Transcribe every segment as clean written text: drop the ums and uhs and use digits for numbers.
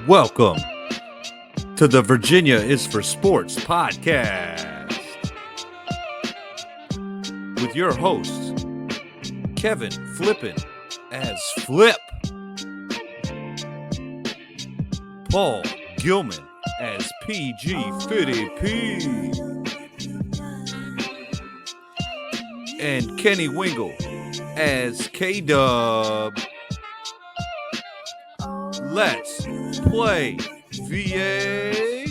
Welcome to the Virginia is for Sports podcast with your hosts, Kevin Flippin as Flip, Paul Gilman as PG Fitty P, and Kenny Wingle as K-Dub. Let's play VA.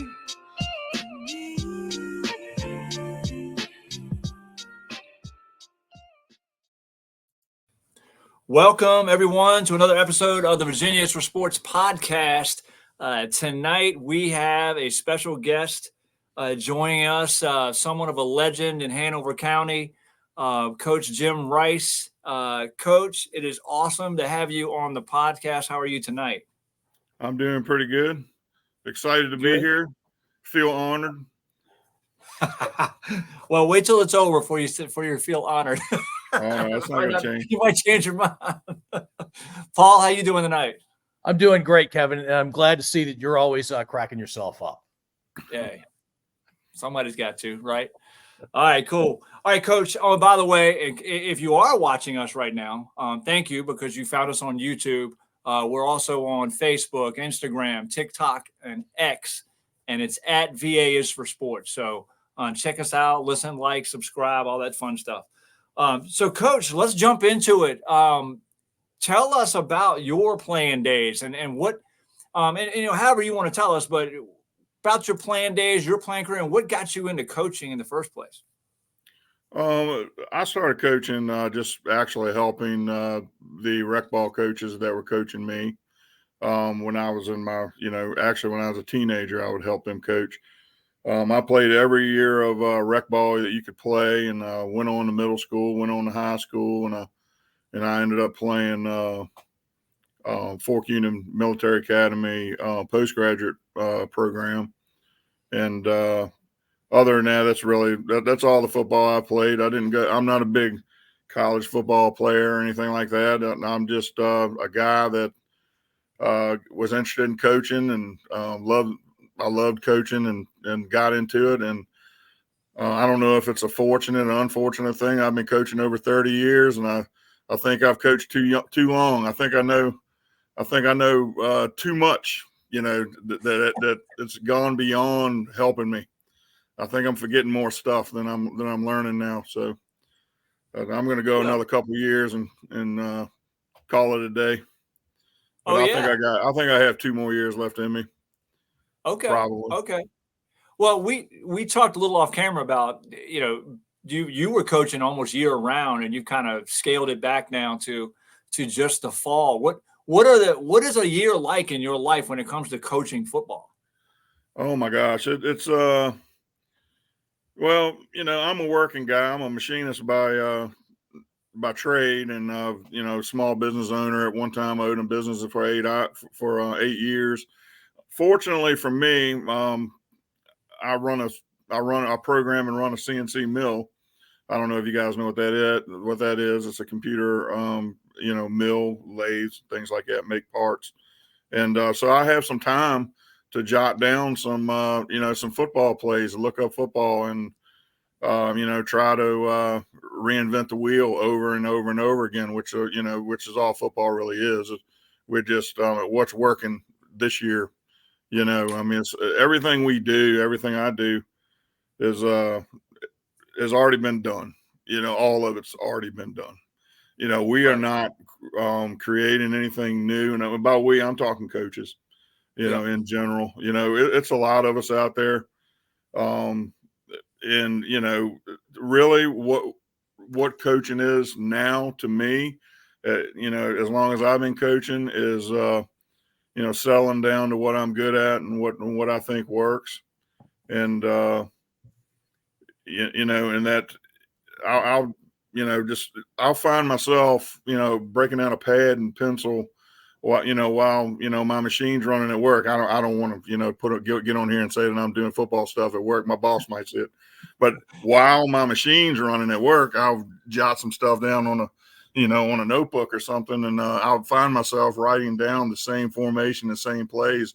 Welcome, everyone, to another episode of the Virginia is for Sports podcast. Tonight, we have a special guest joining us, someone of a legend in Hanover County, Coach Jim Rice. Coach, it is awesome to have you on the podcast. How are you tonight? I'm doing pretty good. Excited to be here. Feel honored. Well, wait till it's over for you feel honored. Oh, that's not going to change. You might change your mind. Paul, how you doing tonight? I'm doing great, Kevin, and I'm glad to see that you're always cracking yourself up. Yeah, somebody's got to, right? All right, cool. All right, Coach. Oh, by the way, if you are watching us right now, thank you because you found us on YouTube. We're also on Facebook, Instagram, TikTok, and X, and it's at VA is for Sports. So check us out, listen, like, subscribe, all that fun stuff. So, Coach, let's jump into it. Tell us about your playing days and what, however you want to tell us, but about your playing days, your playing career, and what got you into coaching in the first place. I started coaching, just actually helping the rec ball coaches that were coaching me. When I was in my, actually when I was a teenager, I would help them coach. I played every year of rec ball that you could play, and went on to middle school, went on to high school, and I ended up playing Fork Union Military Academy postgraduate program, and other than that, that's all the football I played. I'm not a big college football player or anything like that. I'm just a guy that was interested in coaching and I loved coaching and got into it. And I don't know if it's a fortunate or unfortunate thing. I've been coaching over 30 years, and I think I've coached too long. I think I know too much. That it's gone beyond helping me. I think I'm forgetting more stuff than I'm learning now. So I'm going to go another couple of years and call it a day. But I think I have 2 more years left in me. Okay. Probably. Okay. Well, we talked a little off camera about, you were coaching almost year round, and you kind of scaled it back now to just the fall. What is a year like in your life when it comes to coaching football? Oh my gosh. It's well, I'm a working guy. I'm a machinist by trade, and small business owner. At one time, I owned a business for 8 years. Fortunately for me, I run a program and run a CNC mill. I don't know if you guys know what that is. It's a computer, mill, lathes, things like that, make parts. And so I have some time to jot down some football plays, look up football, and try to reinvent the wheel over and over and over again, which is all football really is. We're just what's working this year. It's everything we do, everything I do has already been done. All of it's already been done. We are not creating anything new. And by we, I'm talking coaches. In general, it's a lot of us out there. And really what coaching is now to me, as long as I've been coaching is, settling down to what I'm good at and what I think works. And, and that I'll find myself, breaking out a pad and pencil while my machine's running at work. I don't want to, get on here and say that I'm doing football stuff at work. My boss might see it, but while my machine's running at work, I'll jot some stuff down on a notebook or something. And I'll find myself writing down the same formation, the same plays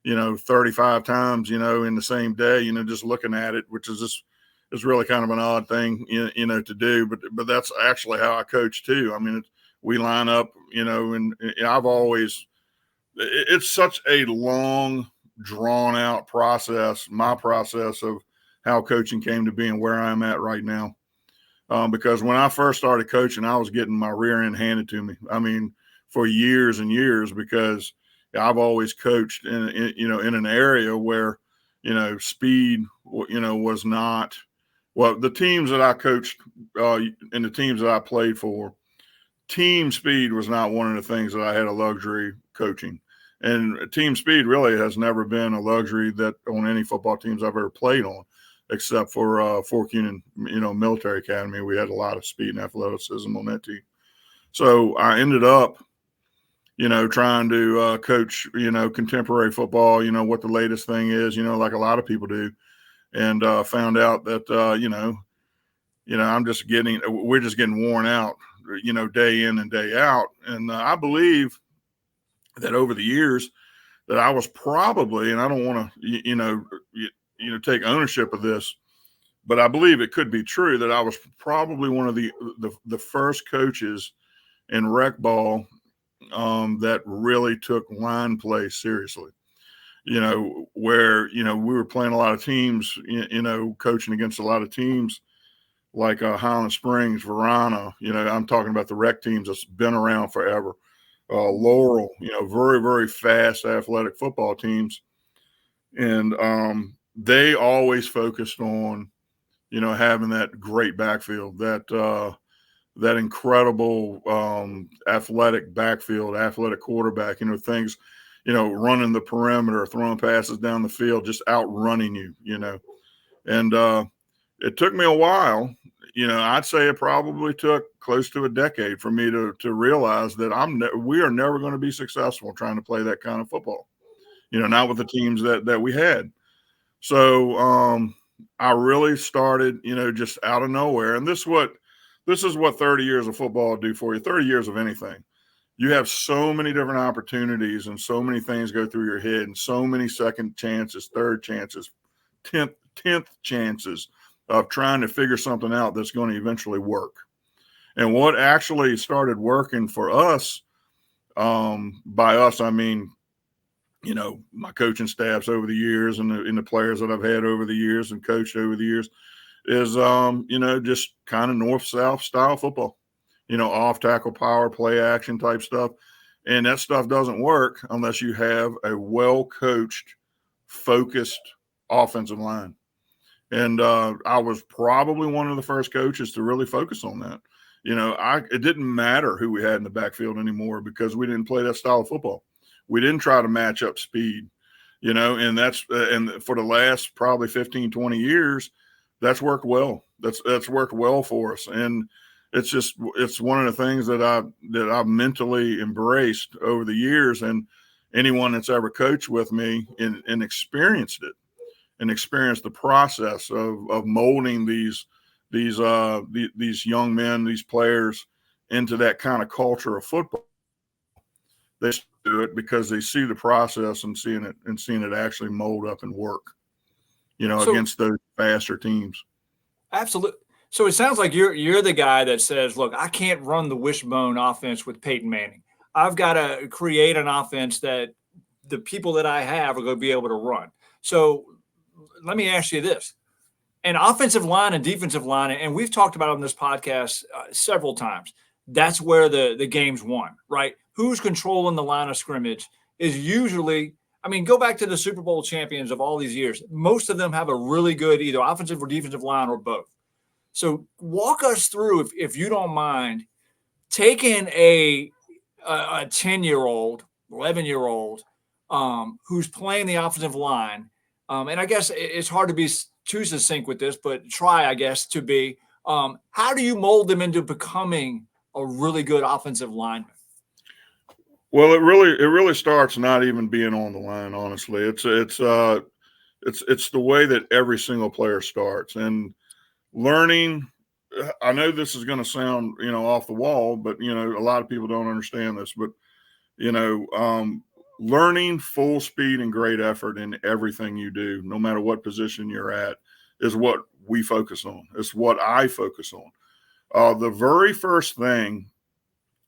35 times, in the same day, just looking at it, which is really kind of an odd thing, to do. But that's actually how I coach too. I mean, we line up, and I've always, it's such a long, drawn out process, my process of how coaching came to be and where I'm at right now. Because when I first started coaching, I was getting my rear end handed to me. I mean, for years and years, because I've always coached in an area where, speed, was not, well, the teams that I coached and the teams that I played for, team speed was not one of the things that I had a luxury coaching. And team speed really has never been a luxury that on any football teams I've ever played on, except for Fort Union, Military Academy. We had a lot of speed and athleticism on that team. So I ended up, trying to coach, contemporary football, what the latest thing is, like a lot of people do. And found out that, we're just getting worn out, day in and day out. And I believe that over the years that I was probably, and I don't want to, take ownership of this, but I believe it could be true that I was probably one of the first coaches in rec ball that really took line play seriously. Where, we were playing a lot of teams, coaching against a lot of teams like Highland Springs, Verona, I'm talking about the rec teams that's been around forever. Laurel, very, very fast athletic football teams. And they always focused on, having that great backfield, that incredible athletic backfield, athletic quarterback, things, running the perimeter, throwing passes down the field, just outrunning you, And it took me a while. I'd say it probably took close to a decade for me to realize that we are never going to be successful trying to play that kind of football, not with the teams that we had. So I really started, just out of nowhere. And this is what 30 years of football do for you, 30 years of anything. You have so many different opportunities and so many things go through your head and so many second chances, third chances, 10th chances of trying to figure something out that's going to eventually work. And what actually started working for us, by us, I mean, my coaching staffs over the years and the players that I've had over the years and coached over the years is, just kind of north-south style football, off tackle power, play action type stuff. And that stuff doesn't work unless you have a well-coached, focused offensive line. And I was probably one of the first coaches to really focus on that. It didn't matter who we had in the backfield anymore because we didn't play that style of football. We didn't try to match up speed, and that's and for the last probably 15, 20 years, that's worked well. That's worked well for us. And it's one of the things that I've mentally embraced over the years. And anyone that's ever coached with me and experienced it, and experience the process of molding these young men, these players into that kind of culture of football. They do it because they see the process and seeing it actually mold up and work, against those faster teams. Absolutely. So it sounds like you're the guy that says, look, I can't run the wishbone offense with Peyton Manning. I've got to create an offense that the people that I have are going to be able to run. So let me ask you this. An offensive line and defensive line, and we've talked about it on this podcast several times, that's where the game's won, right? Who's controlling the line of scrimmage is usually, go back to the Super Bowl champions of all these years. Most of them have a really good either offensive or defensive line or both. So walk us through, if you don't mind, taking a 10-year-old, 11-year-old who's playing the offensive line. And I guess it's hard to be too succinct with this, but try, I guess, to be. How do you mold them into becoming a really good offensive lineman? Well, it really starts not even being on the line. Honestly, it's the way that every single player starts and learning. I know this is going to sound off the wall, but a lot of people don't understand this. But learning full speed and great effort in everything you do, no matter what position you're at, is what we focus on. It's what I focus on. The very first thing,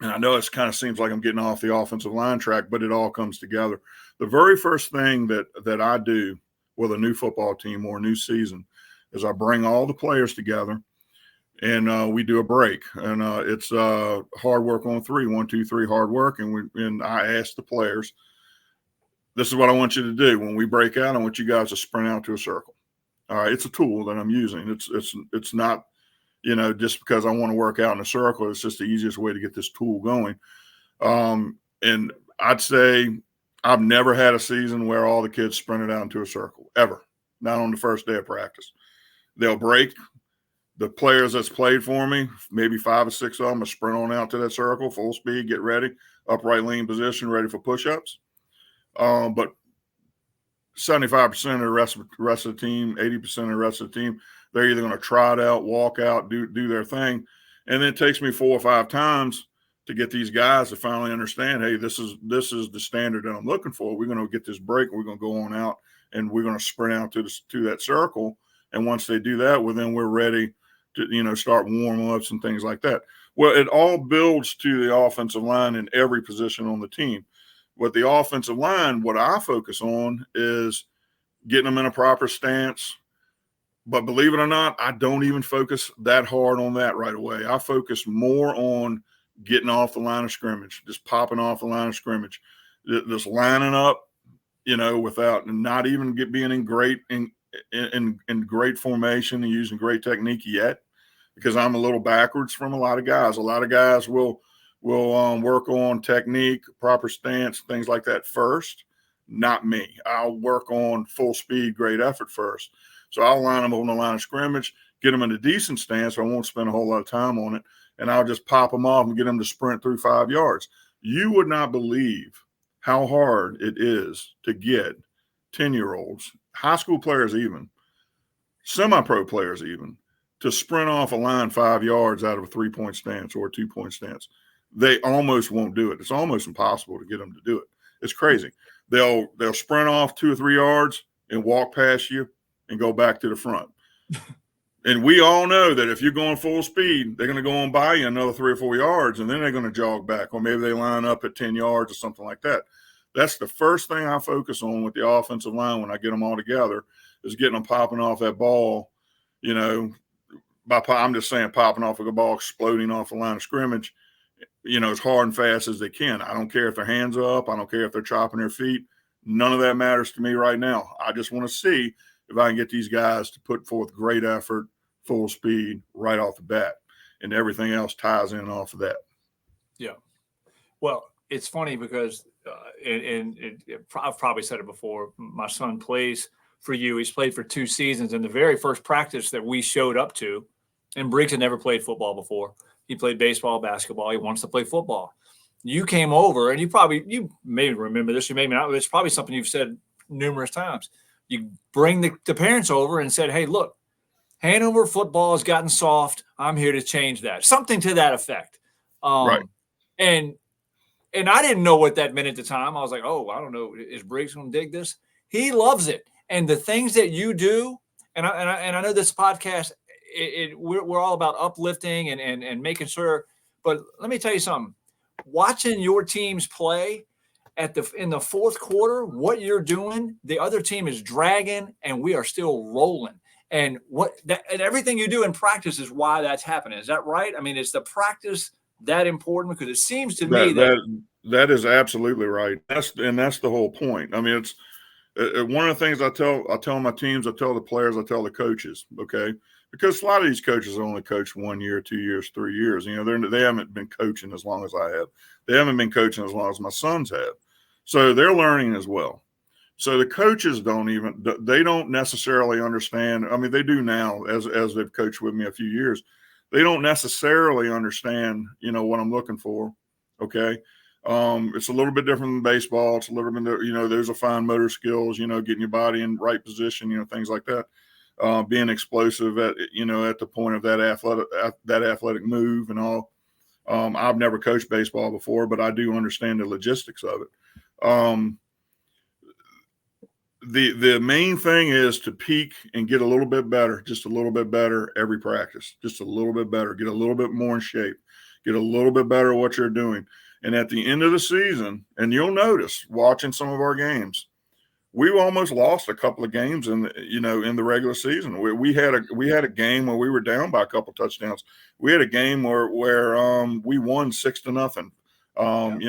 and I know it kind of seems like I'm getting off the offensive line track, but it all comes together. The very first thing that I do with a new football team or a new season is I bring all the players together and we do a break. And it's hard work on three, 1, 2, 3, hard work. And I ask the players, this is what I want you to do. When we break out, I want you guys to sprint out to a circle. All right, it's a tool that I'm using. It's not, just because I want to work out in a circle. It's just the easiest way to get this tool going. And I'd say I've never had a season where all the kids sprinted out into a circle, ever. Not on the first day of practice. They'll break. The players that's played for me, maybe 5 or 6 of them, will sprint on out to that circle, full speed, get ready, upright lean position, ready for push-ups. But 75% of the rest of the team, 80% of the rest of the team, they're either going to trot out, walk out, do their thing. And then it takes me 4 or 5 times to get these guys to finally understand, hey, this is the standard that I'm looking for. We're going to get this break. We're going to go on out, and we're going to sprint out to that circle. And once they do that, well, then we're ready to, start warm-ups and things like that. Well, it all builds to the offensive line in every position on the team. With the offensive line, what I focus on is getting them in a proper stance. But believe it or not, I don't even focus that hard on that right away. I focus more on getting off the line of scrimmage, just popping off the line of scrimmage, just lining up, without not even being in great formation and using great technique yet, because I'm a little backwards from a lot of guys. A lot of guys will work on technique, proper stance, things like that first. Not me. I'll work on full speed, great effort first. So I'll line them on the line of scrimmage, get them in a decent stance. I won't spend a whole lot of time on it, and I'll just pop them off and get them to sprint through 5 yards. You would not believe how hard it is to get 10-year-olds, high school players even, semi-pro players even, to sprint off a line 5 yards out of a 3-point stance or a 2-point stance. They almost won't do it. It's almost impossible to get them to do it. It's crazy. They'll sprint off 2 or 3 yards and walk past you and go back to the front. And we all know that if you're going full speed, they're going to go on by you another 3 or 4 yards, and then they're going to jog back, or maybe they line up at 10 yards or something like that. That's the first thing I focus on with the offensive line when I get them all together, is getting them popping off that ball, I'm just saying popping off of the ball, exploding off the line of scrimmage, as hard and fast as they can. I don't care if their hands are up. I don't care if they're chopping their feet. None of that matters to me right now. I just want to see if I can get these guys to put forth great effort, full speed right off the bat, and everything else ties in off of that. Yeah. Well, it's funny because, I've probably said it before, my son plays for you. He's played for 2 seasons, and the very first practice that we showed up to, and Briggs had never played football before. He played baseball, basketball. He wants to play football. You came over, and you may remember this, you may not. It's probably something you've said numerous times. You bring the parents over and said, hey, look, Hanover football has gotten soft. I'm here to change that. Something to that effect. Right. And I didn't know what that meant at the time. I was like, oh, I don't know. Is Briggs going to dig this? He loves it. And the things that you do, and I know this podcast, we're all about uplifting and making sure. But let me tell you something. Watching your teams play in the fourth quarter, what you're doing, the other team is dragging, and we are still rolling. And and everything you do in practice is why that's happening. Is that right? I mean, is the practice that important? Because it seems to me that is absolutely right. That's the whole point. I mean, it's one of the things I tell my teams, I tell the players, I tell the coaches, okay, because a lot of these coaches only coach 1 year, 2 years, 3 years. They haven't been coaching as long as I have. They haven't been coaching as long as my sons have. So they're learning as well. So the coaches they don't necessarily understand. I mean, they do now as they've coached with me a few years. They don't necessarily understand, what I'm looking for. Okay. It's a little bit different than baseball. It's a little bit, there's a fine motor skills, getting your body in right position, things like that. Being explosive at the point of that athletic move and all. I've never coached baseball before, but I do understand the logistics of it. the main thing is to peak and get a little bit better, just a little bit better every practice, just a little bit better, get a little bit more in shape, get a little bit better at what you're doing. And at the end of the season, and you'll notice watching some of our games, we almost lost a couple of games in the regular season. We had a game where we were down by a couple touchdowns. We had a game where we won 6-0. We're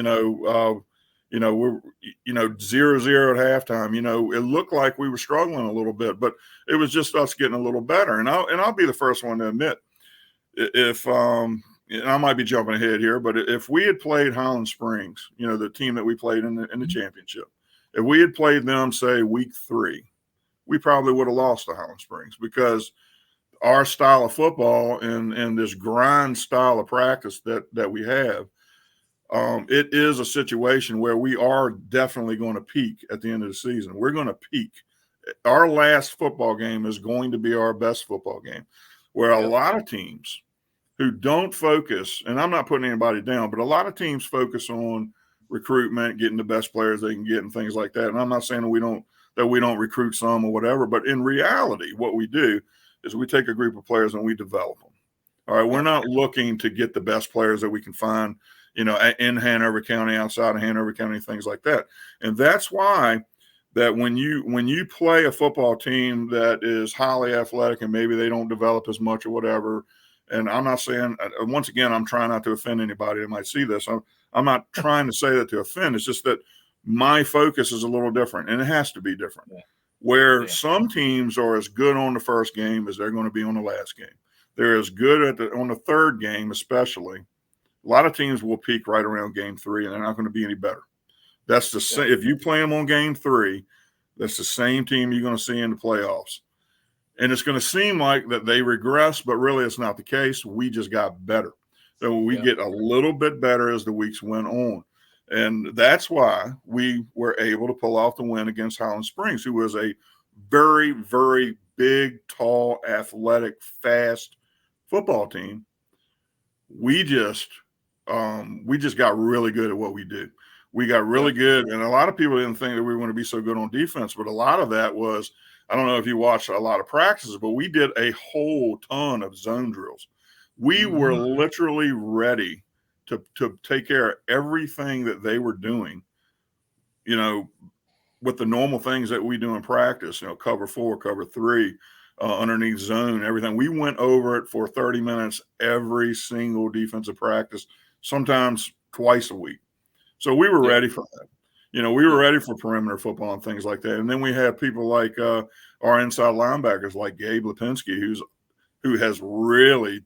0-0 at halftime. It looked like we were struggling a little bit, but it was just us getting a little better. And I'll be the first one to admit, if and I might be jumping ahead here, but if we had played Highland Springs, the team that we played in the championship, if we had played them, say, week 3, we probably would have lost to Highland Springs, because our style of football and this grind style of practice that we have, it is a situation where we are definitely going to peak at the end of the season. We're going to peak. Our last football game is going to be our best football game, where a lot of teams who don't focus, and I'm not putting anybody down, but a lot of teams focus on recruitment, getting the best players they can get and things like that. And I'm not saying that we don't recruit some or whatever, but in reality, what we do is we take a group of players and we develop them. All right. We're not looking to get the best players that we can find, in Hanover County, outside of Hanover County, things like that. And that's why that when you play a football team that is highly athletic and maybe they don't develop as much or whatever, and I'm not saying, once again, I'm trying not to offend anybody that might see this. I'm not trying to say that to offend. It's just that my focus is a little different, and it has to be different. Yeah. Where some teams are as good on the first game as they're going to be on the last game. They're as good on the third game, especially. A lot of teams will peak right around game 3, and they're not going to be any better. That's the same. If you play them on game 3, that's the same team you're going to see in the playoffs. And it's going to seem like that they regress, but really it's not the case. We just got better. So we get a little bit better as the weeks went on. And that's why we were able to pull off the win against Highland Springs, who was a very, very big, tall, athletic, fast football team. We just got really good at what we do. We got really good. And a lot of people didn't think that we were going to be so good on defense, but a lot of that was, I don't know if you watched a lot of practices, but we did a whole ton of zone drills. We were literally ready to take care of everything that they were doing, with the normal things that we do in practice, cover 4, cover 3, underneath zone, everything. We went over it for 30 minutes every single defensive practice, sometimes twice a week. So we were ready for that. We were ready for perimeter football and things like that. And then we had people like our inside linebackers, like Gabe Lipinski, who has really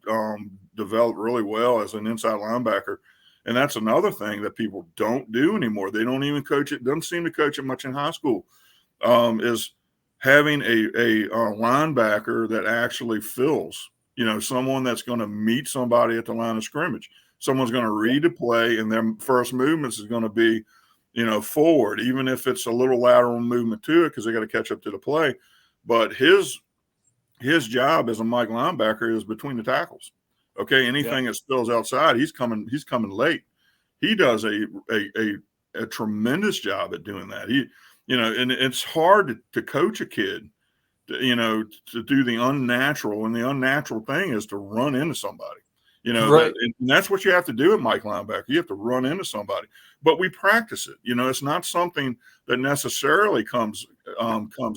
developed really well as an inside linebacker. And that's another thing that people don't do anymore. They don't even coach it. Doesn't seem to coach it much in high school. Is having a linebacker that actually fills, someone that's going to meet somebody at the line of scrimmage. Someone's going to read the play, and their first movements is going to be, forward, even if it's a little lateral movement to it because they got to catch up to the play. But his job as a Mike linebacker is between the tackles. Okay, anything that spills outside, he's coming late. He does a tremendous job at doing that. And it's hard to coach a kid, to do the unnatural, and the unnatural thing is to run into somebody. Right. And that's what you have to do at Mike linebacker. You have to run into somebody, but we practice it. It's not something that necessarily comes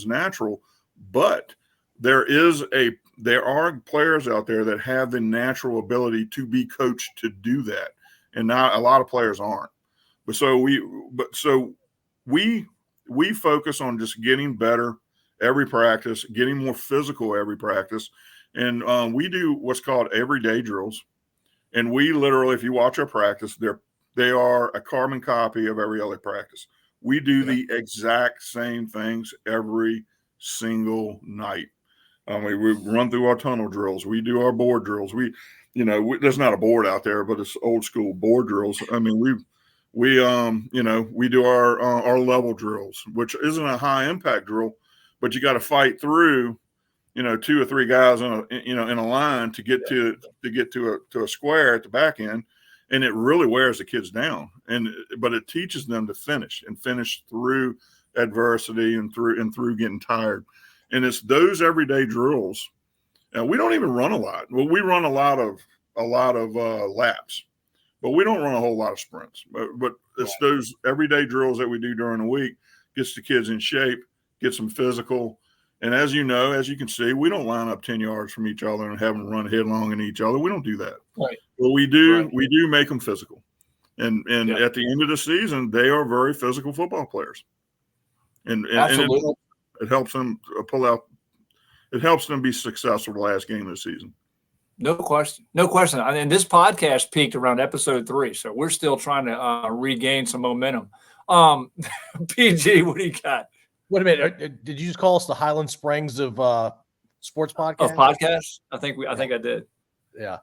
natural, but there are players out there that have the natural ability to be coached to do that. And not a lot of players aren't. So we focus on just getting better every practice, getting more physical every practice. And we do what's called everyday drills. And we literally, if you watch our practice, they are a carbon copy of every other practice. We do the exact same things every single night. We run through our tunnel drills. We do our board drills. There's not a board out there, but it's old school board drills. I mean, we do our level drills, which isn't a high impact drill, but you got to fight through, 2 or 3 guys in a line to get to a square at the back end, and it really wears the kids down. But it teaches them to finish through adversity and through getting tired. And it's those everyday drills. And we don't even run a lot. Well, we run a lot of laps, but we don't run a whole lot of sprints. But it's those everyday drills that we do during the week gets the kids in shape, gets them physical. And as you know, as you can see, we don't line up 10 yards from each other and have them run headlong into each other. We don't do that. Right. But we do make them physical. And at the end of the season, they are very physical football players. And it helps them pull out. It helps them be successful the last game of the season. No question. No question. And this podcast peaked around episode 3, so we're still trying to regain some momentum. PG, what do you got? Wait a minute. Did you just call us the Highland Springs of sports podcast? Of podcasts? I think I did. Yeah.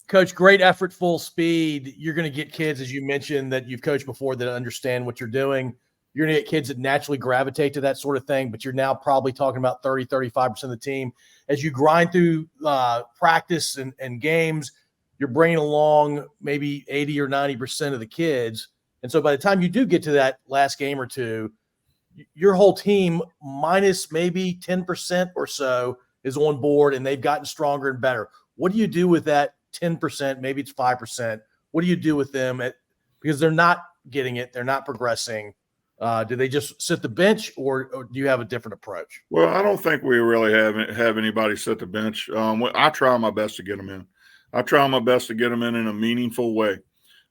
Coach, great effort, full speed. You're going to get kids, as you mentioned, that you've coached before that understand what you're doing. You're going to get kids that naturally gravitate to that sort of thing, but you're now probably talking about 30, 35% of the team. As you grind through practice and games, you're bringing along maybe 80 or 90% of the kids. And so by the time you do get to that last game or two, your whole team minus maybe 10% or so is on board and they've gotten stronger and better. What do you do with that 10%? Maybe it's 5%. What do you do with them because they're not getting it? They're not progressing. Do they just sit the bench or do you have a different approach? Well, I don't think we really have anybody sit the bench. I try my best to get them in. I try my best to get them in a meaningful way.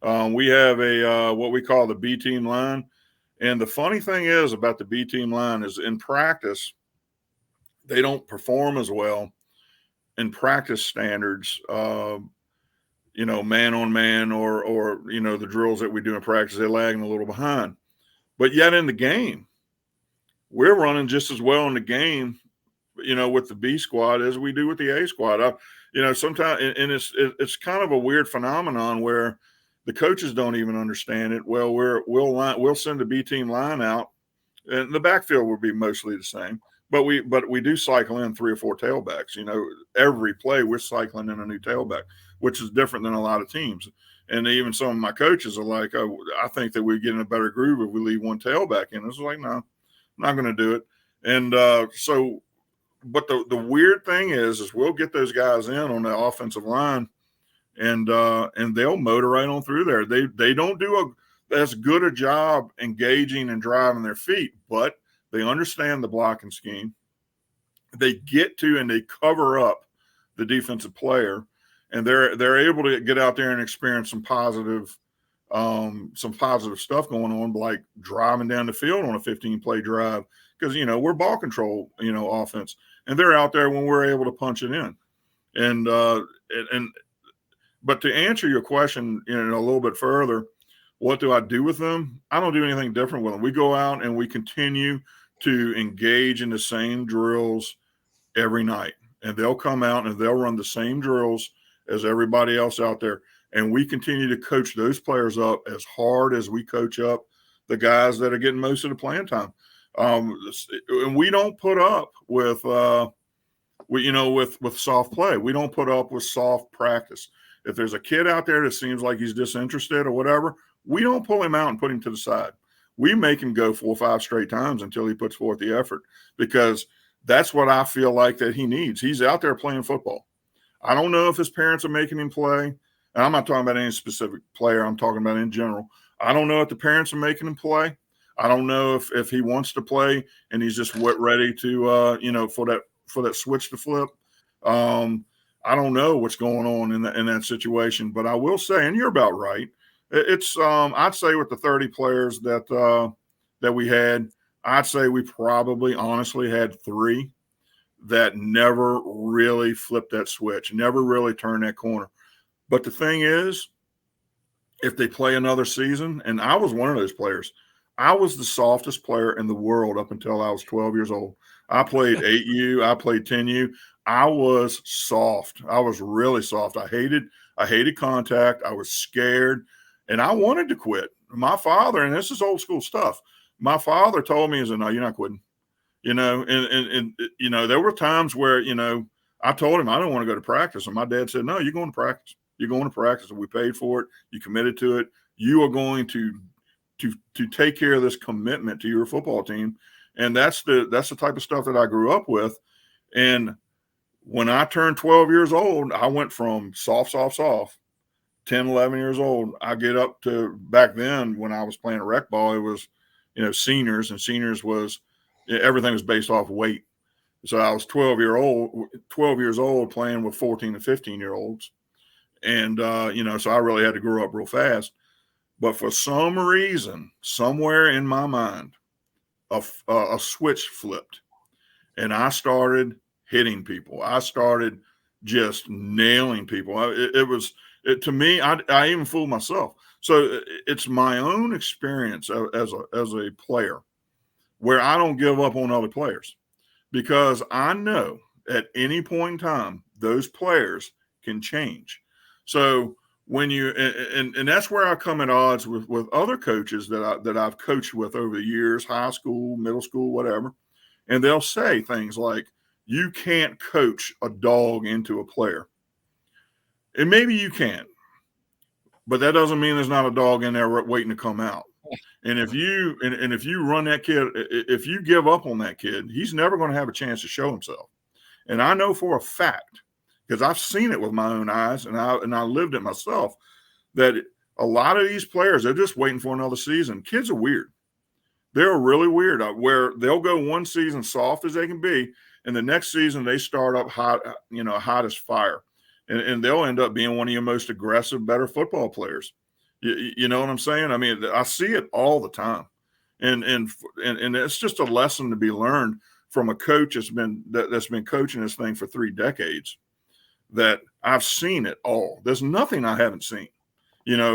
We have what we call the B team line. And the funny thing is about the B team line is in practice, they don't perform as well in practice standards, man on man or the drills that we do in practice, they're lagging a little behind. But yet in the game, we're running just as well in the game, with the B squad as we do with the A squad. Sometimes, and it's kind of a weird phenomenon where the coaches don't even understand it. Well, we'll send the B team line out, and the backfield will be mostly the same. But we do cycle in 3 or 4 tailbacks. Every play we're cycling in a new tailback, which is different than a lot of teams. And even some of my coaches are like, "Oh, I think that we get in a better groove if we leave one tailback in." It's like, no, I'm not going to do it. And but the weird thing is we'll get those guys in on the offensive line, and they'll motor right on through there. They don't do as good a job engaging and driving their feet, but they understand the blocking scheme. They get to and they cover up the defensive player, and they're able to get out there and experience some positive stuff going on, like driving down the field on a 15-play drive, because we're ball control offense, and they're out there when we're able to punch it in. But to answer your question a little bit further, what do I do with them? I don't do anything different with them. We go out and we continue to engage in the same drills every night, and they'll come out and they'll run the same drills as everybody else out there. And we continue to coach those players up as hard as we coach up the guys that are getting most of the playing time. And we don't put up with soft play. We don't put up with soft practice. If there's a kid out there that seems like he's disinterested or whatever, we don't pull him out and put him to the side. We make him go 4 or 5 straight times until he puts forth the effort, because that's what I feel like that he needs. He's out there playing football. I don't know if his parents are making him play. And I'm not talking about any specific player. I'm talking about in general. I don't know if the parents are making him play. I don't know if he wants to play and he's just ready to, for that switch to flip. I don't know what's going on in that situation, but I will say, and you're about right. It's I'd say with the 30 players that we had, I'd say we probably honestly had 3 that never really flipped that switch, never really turned that corner. But the thing is, if they play another season, and I was one of those players, I was the softest player in the world up until I was 12 years old. I played 8U, I played 10U. I was soft. I was really soft. I hated contact. I was scared, and I wanted to quit. My father, and this is old school stuff, my father told me, he said, "No, you're not quitting." And there were times where, I told him I don't want to go to practice. And my dad said, "No, you're going to practice. You're going to practice. And we paid for it. You committed to it. You are going to to take care of this commitment to your football team. And that's the type of stuff that I grew up with. And when I turned 12 years old, I went from soft, 10, 11 years old. I get up to back then when I was playing rec ball, it was, seniors, and seniors was everything was based off weight. So I was 12 years old playing with 14 and 15-year-olds. And, so I really had to grow up real fast. But for some reason, somewhere in my mind, a switch flipped. And I started hitting people. I started just nailing people. To me, I even fooled myself. So it's my own experience as a player where I don't give up on other players, because I know at any point in time, those players can change. So when you, and that's where I come at odds with other coaches that I've coached with over the years, high school, middle school, whatever. And they'll say things like, you can't coach a dog into a player. And maybe you can, but that doesn't mean there's not a dog in there waiting to come out. And if you if you run that kid, if you give up on that kid, he's never going to have a chance to show himself. And I know for a fact, because I've seen it with my own eyes, and I lived it myself, that a lot of these players, they're just waiting for another season. Kids are weird. They're really weird, where they'll go one season soft as they can be, and the next season they start up hot, hot as fire. And they'll end up being one of your most aggressive, better football players. You know what I'm saying? I mean, I see it all the time. And it's just a lesson to be learned from a coach that's been coaching this thing for 3 decades, that I've seen it all. There's nothing I haven't seen,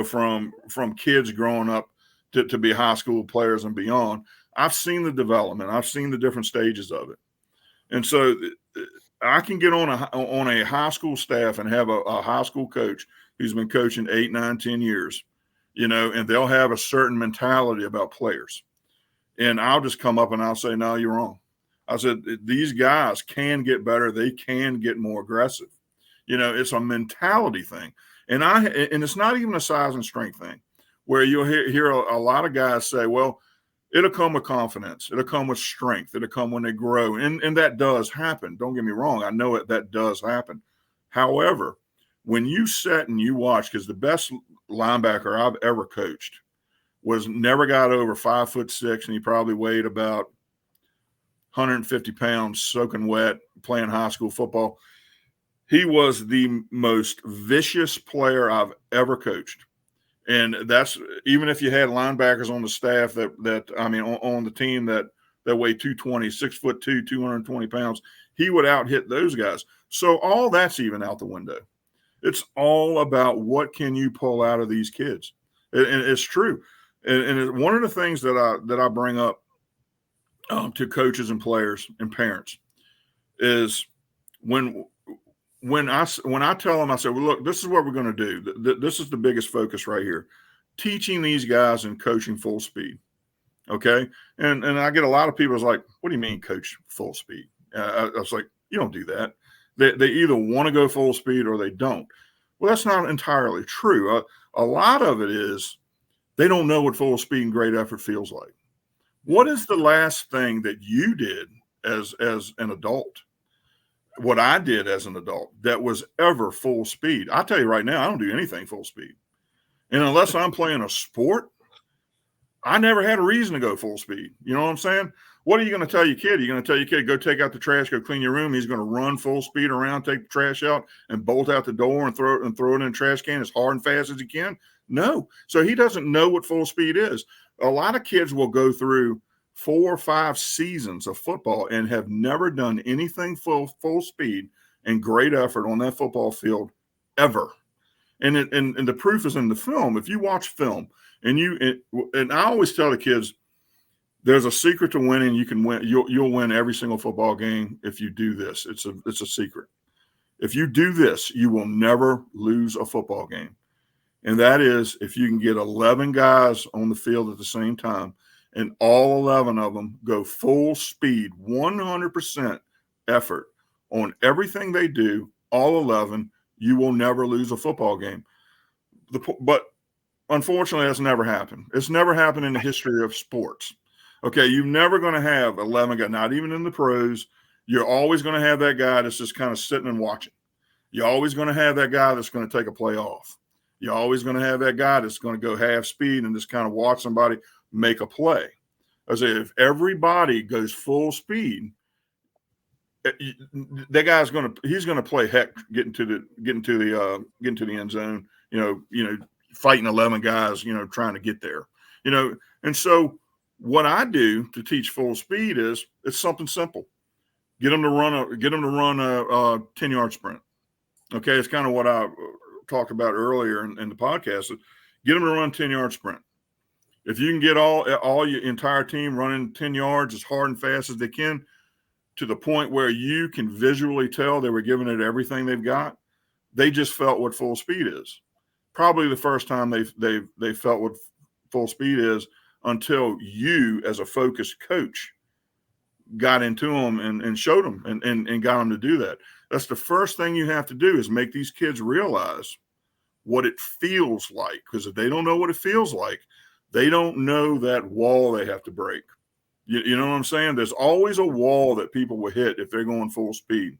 from kids growing up to be high school players and beyond. I've seen the development. I've seen the different stages of it. And so I can get on a high school staff and have a high school coach who's been coaching 8, 9, 10 years, and they'll have a certain mentality about players. And I'll just come up and I'll say, no, you're wrong. I said, these guys can get better. They can get more aggressive. It's a mentality thing. And it's not even a size and strength thing, where you'll hear a lot of guys say, well, it'll come with confidence. It'll come with strength. It'll come when they grow. And that does happen. Don't get me wrong. I know that does happen. However, when you sit and you watch, because the best linebacker I've ever coached never got over 5'6", and he probably weighed about 150 pounds, soaking wet, playing high school football. He was the most vicious player I've ever coached. And that's even if you had linebackers on the staff on the team that weigh 220, 6'2", 220 pounds, he would out hit those guys. So all that's even out the window. It's all about what can you pull out of these kids. And it's true. And one of the things that I bring up to coaches and players and parents is when I tell them, I say, well, look, this is what we're going to do. This is the biggest focus right here. Teaching these guys and coaching full speed. Okay. And I get a lot of people is like, what do you mean coach full speed? I was like, you don't do that. They either want to go full speed or they don't. Well, that's not entirely true. A lot of it is they don't know what full speed and great effort feels like. What is the last thing that you did as an adult? What I did as an adult that was ever full speed. I tell you right now, I don't do anything full speed. And unless I'm playing a sport, I never had a reason to go full speed. You know what I'm saying? What are you going to tell your kid? You're going to tell your kid, go take out the trash, go clean your room. He's going to run full speed around, take the trash out, and bolt out the door and throw it in the trash can as hard and fast as he can? No. So he doesn't know what full speed is. A lot of kids will go through 4 or 5 seasons of football and have never done anything full speed and great effort on that football field ever. And the proof is in the film. If you watch film and I always tell the kids, there's a secret to winning. You can win. You'll win every single football game if you do this. It's a secret. If you do this, you will never lose a football game. And that is if you can get 11 guys on the field at the same time and all 11 of them go full speed, 100% effort on everything they do, all 11, you will never lose a football game. But unfortunately, that's never happened. It's never happened in the history of sports. Okay, you're never going to have 11 guys, not even in the pros. You're always going to have that guy that's just kind of sitting and watching. You're always going to have that guy that's going to take a play off. You're always going to have that guy that's going to go half speed and just kind of watch somebody make a play. I say, if everybody goes full speed, that guy's he's going to play heck getting to the end zone. Fighting 11 guys, trying to get there. And so what I do to teach full speed is it's something simple. Get them to run a 10-yard sprint. Okay, it's kind of what I talked about earlier in the podcast. Get them to run a 10-yard sprint. If you can get all your entire team running 10 yards as hard and fast as they can, to the point where you can visually tell they were giving it everything they've got, they just felt what full speed is. Probably the first time they felt what full speed is until you, as a focused coach, got into them and showed them and got them to do that. That's the first thing you have to do, is make these kids realize what it feels like. Because if they don't know what it feels like, they don't know that wall they have to break. You know what I'm saying? There's always a wall that people will hit if they're going full speed.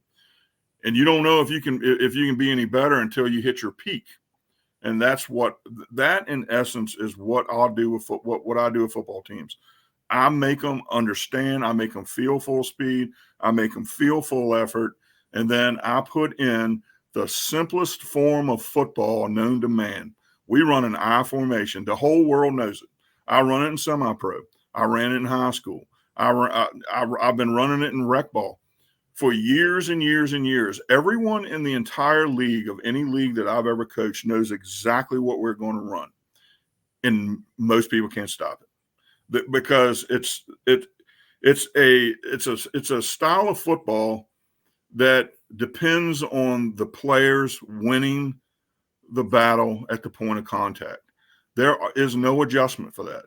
And you don't know if you can be any better until you hit your peak. And that in essence is what I'll do with what I do with football teams. I make them understand. I make them feel full speed. I make them feel full effort. And then I put in the simplest form of football known to man. We run an I formation. The whole world knows it. I run it in semi-pro. I ran it in high school. I've been running it in rec ball for years and years and years. Everyone in the entire league, of any league that I've ever coached, knows exactly what we're going to run. And most people can't stop it because it's a style of football that depends on the players winning the battle at the point of contact. There is no adjustment for that.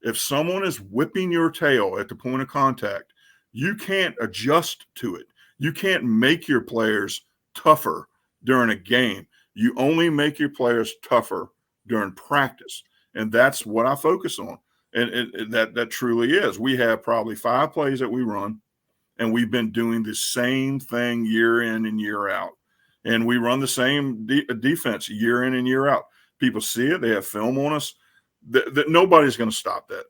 If someone is whipping your tail at the point of contact, you can't adjust to it. You can't make your players tougher during a game. You only make your players tougher during practice. And that's what I focus on. And that truly is. We have probably 5 plays that we run, and we've been doing the same thing year in and year out. And we run the same defense year in and year out. People see it. They have film on us. That nobody's going to stop that.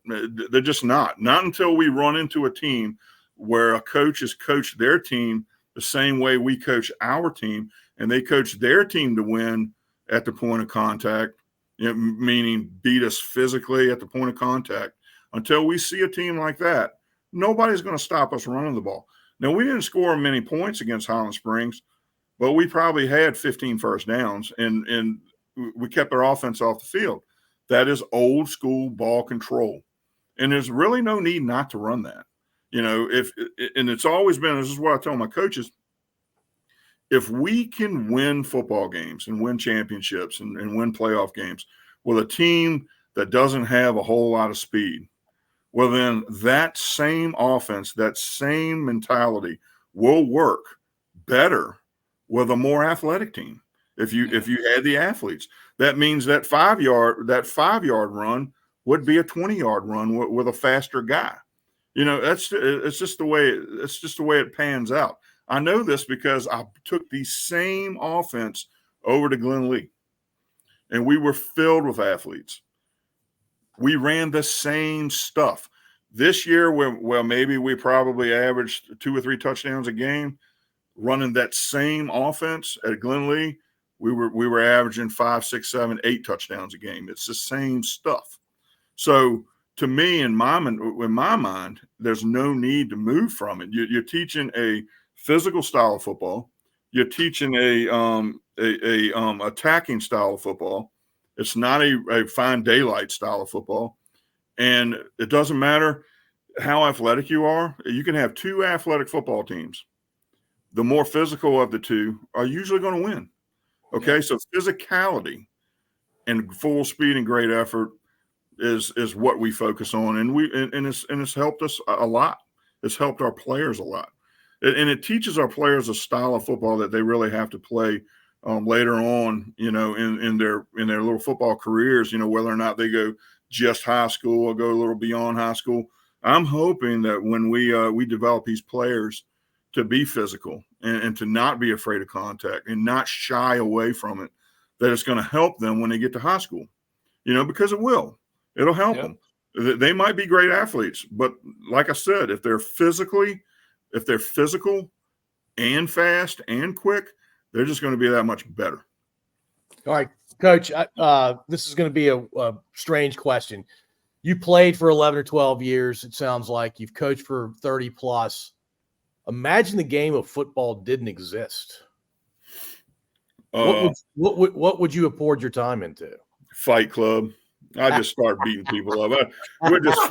They're just not. Not until we run into a team where a coach has coached their team the same way we coach our team, and they coach their team to win at the point of contact, meaning beat us physically at the point of contact. Until we see a team like that, nobody's going to stop us running the ball. Now, we didn't score many points against Highland Springs, but we probably had 15 first downs, and we kept our offense off the field. That is old school ball control. And there's really no need not to run that. And it's always been, this is what I tell my coaches, if we can win football games and win championships and win playoff games with a team that doesn't have a whole lot of speed, well, then that same offense, that same mentality will work better with a more athletic team. If you had the athletes, that means that 5-yard run would be a 20-yard run with a faster guy. It's just the way it pans out. I know this because I took the same offense over to Glen Lee, and we were filled with athletes. We ran the same stuff. This year, maybe we probably averaged 2 or 3 touchdowns a game. Running that same offense at Glen Lee, we were averaging 5, 6, 7, 8 touchdowns a game. It's the same stuff. So to me, in my mind, there's no need to move from it. You're teaching a physical style of football. You're teaching a attacking style of football. It's not a fine daylight style of football. And it doesn't matter how athletic you are. You can have 2 athletic football teams. The more physical of the 2 are usually going to win. Okay, so physicality and full speed and great effort is what we focus on, and it's helped us a lot. It's helped our players a lot, and it teaches our players a style of football that they really have to play later on, in their little football careers, whether or not they go just high school or go a little beyond high school. I'm hoping that when we develop these players to be physical and to not be afraid of contact and not shy away from it, that it's going to help them when they get to high school, because it'll help them. They might be great athletes, but like I said, if they're physical and fast and quick, they're just going to be that much better. All right, Coach, this is going to be a strange question. You played for 11 or 12 years. It sounds like you've coached for 30 plus. Imagine the game of football didn't exist. What would you have poured your time into? Fight club. I just start beating people up. We just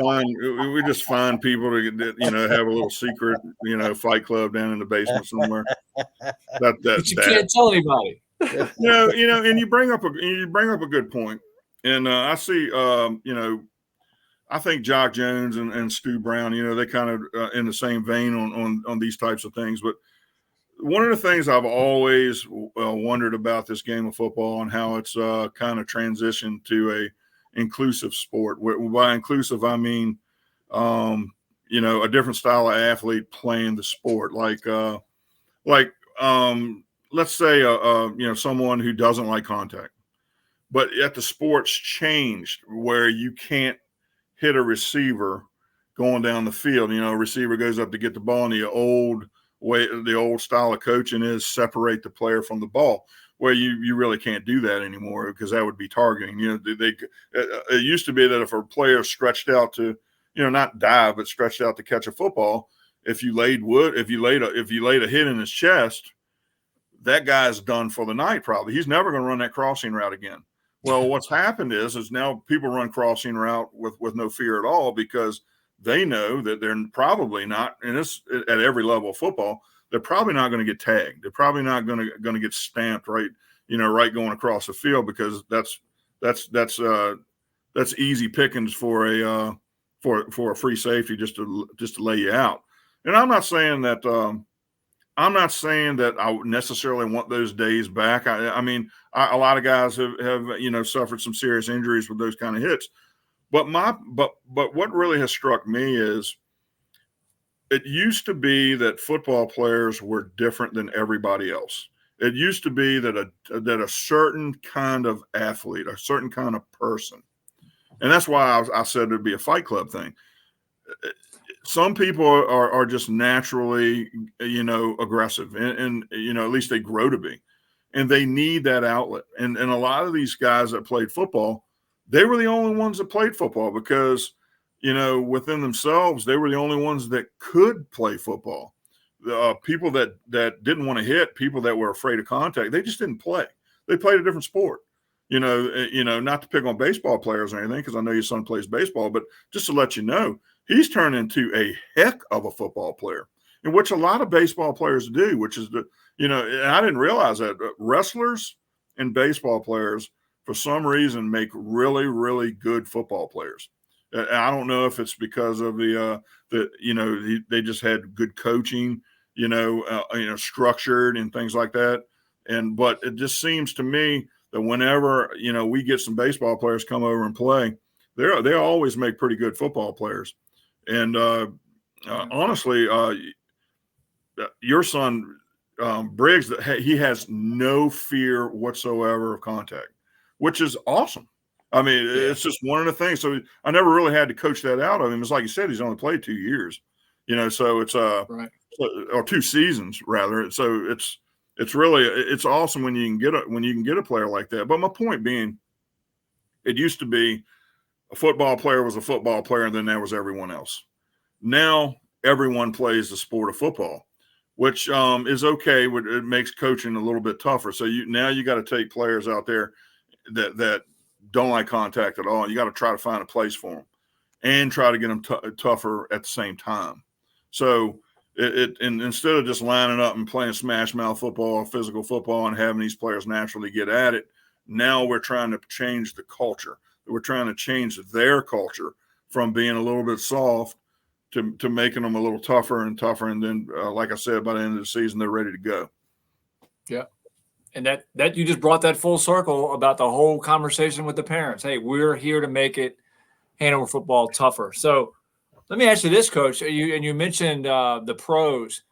find people to have a little secret, fight club down in the basement somewhere. But you can't tell anybody. And you bring up a good point. And I see, I think Jock Jones and Stu Brown, they kind of in the same vein on these types of things. But one of the things I've always wondered about this game of football and how it's kind of transitioned to a inclusive sport. By inclusive, I mean, a different style of athlete playing the sport. Let's say, someone who doesn't like contact, but yet the sport's changed where you can't hit a receiver going down the field. A receiver goes up to get the ball, and the old style of coaching is separate the player from the ball. Well, you really can't do that anymore because that would be targeting. It used to be that if a player stretched out to, not dive, but stretched out to catch a football, if you laid a hit in his chest, that guy's done for the night. Probably he's never going to run that crossing route again. Well, what's happened is now people run crossing route with no fear at all because they know that they're probably not, and this at every level of football, they're probably not going to get tagged. They're probably not going to get stamped right going across the field because that's easy pickings for a free safety just to lay you out. And I'm not saying that I necessarily want those days back. I mean, a lot of guys have suffered some serious injuries with those kind of hits. But what really has struck me is it used to be that football players were different than everybody else. It used to be that a certain kind of athlete, a certain kind of person, and that's why I said it'd be a fight club thing. Some people are just naturally, aggressive, and at least they grow to be, and they need that outlet. And a lot of these guys that played football, they were the only ones that played football because, within themselves, they were the only ones that could play football. People that didn't want to hit, people that were afraid of contact, they just didn't play. They played a different sport. Not to pick on baseball players or anything, because I know your son plays baseball, but just to let you know, he's turned into a heck of a football player, in which a lot of baseball players do, which is and I didn't realize that wrestlers and baseball players, for some reason, make really, really good football players. I don't know if it's because of they just had good coaching, structured and things like that. But it just seems to me that whenever, we get some baseball players come over and play, they always make pretty good football players. And honestly, your son, Briggs, he has no fear whatsoever of contact, which is awesome. I mean, it's just one of the things. So I never really had to coach that out of him. It's like you said, he's only played 2 years, so it's right. Or 2 seasons rather. So it's really awesome when you can get a player like that. But my point being, it used to be a football player was a football player, and then there was everyone else. Now everyone plays the sport of football, which is okay. It makes coaching a little bit tougher. So you got to take players out there that don't like contact at all. You got to try to find a place for them and try to get them tougher at the same time. So and instead of just lining up and playing smash mouth football or physical football and having these players naturally get at it, now we're trying to change the culture. We're trying to change their culture from being a little bit soft to making them a little tougher and tougher. And then, like I said, by the end of the season, they're ready to go. Yeah. And that you just brought that full circle about the whole conversation with the parents. Hey, we're here to make it Hanover football tougher. So let me ask you this, Coach. You mentioned the pros.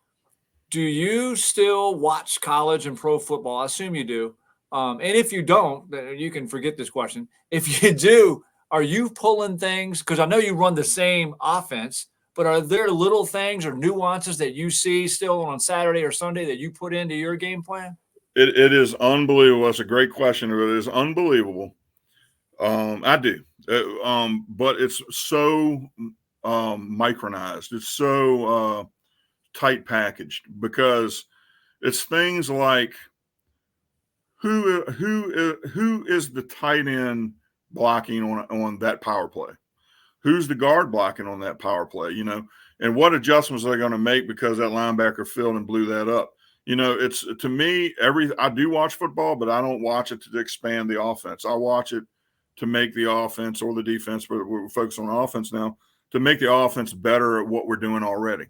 Do you still watch college and pro football? I assume you do. And if you don't, then you can forget this question. If you do, are you pulling things? Because I know you run the same offense, but are there little things or nuances that you see still on Saturday or Sunday that you put into your game plan? It is unbelievable. That's a great question. It is unbelievable. I do. But it's so micronized. It's so tight packaged because it's things like who is the tight end blocking on that power play? Who's the guard blocking on that power play? And what adjustments are they going to make because that linebacker filled and blew that up? It's, to me, I do watch football, but I don't watch it to expand the offense. I watch it to make the offense or the defense, but we're focused on offense now, to make the offense better at what we're doing already.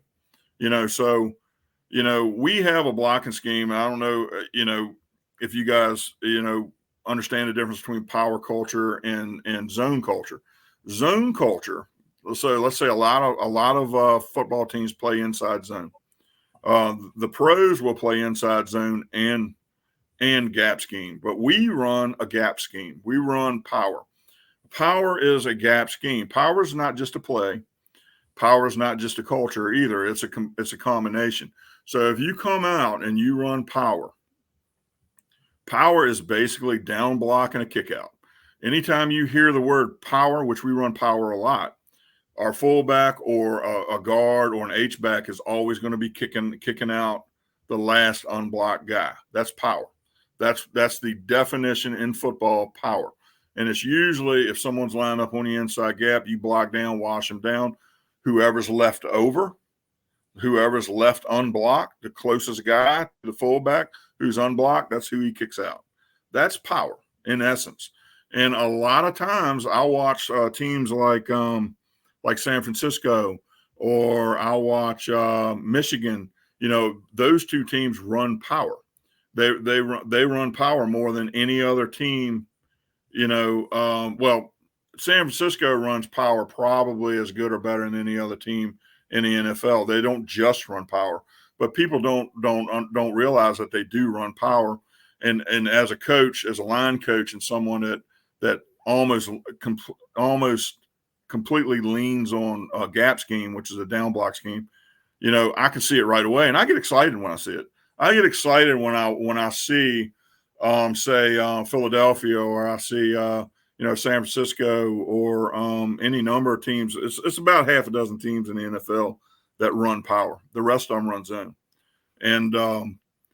So, we have a blocking scheme. I don't know, if you guys, understand the difference between power culture and zone culture. Zone culture. So let's say a lot of football teams play inside zone. The pros will play inside zone and gap scheme, but we run a gap scheme. We run power. Power is a gap scheme. Power is not just a play. Power is not just a culture either. It's a combination. So if you come out and you run power is basically down block and a kick out. Anytime you hear the word power, which we run power a lot, our fullback or a guard or an H-back is always going to be kicking out the last unblocked guy. That's power. That's the definition in football, power. And it's usually if someone's lined up on the inside gap, you block down, wash them down. Whoever's left over, whoever's left unblocked, the closest guy to the fullback who's unblocked, that's who he kicks out. That's power in essence. And a lot of times I'll watch teams like San Francisco, or I'll watch Michigan. Those two teams run power. They run power more than any other team. San Francisco runs power probably as good or better than any other team in the NFL. They don't just run power, but people don't realize that they do run power. And as a coach, as a line coach, and someone that almost completely leans on a gap scheme, which is a down block scheme, I can see it right away, and I get excited when I see it. I get excited when I see, say, Philadelphia, or I see, San Francisco, or any number of teams. It's about half a dozen teams in the NFL that run power. The rest of them run zone, and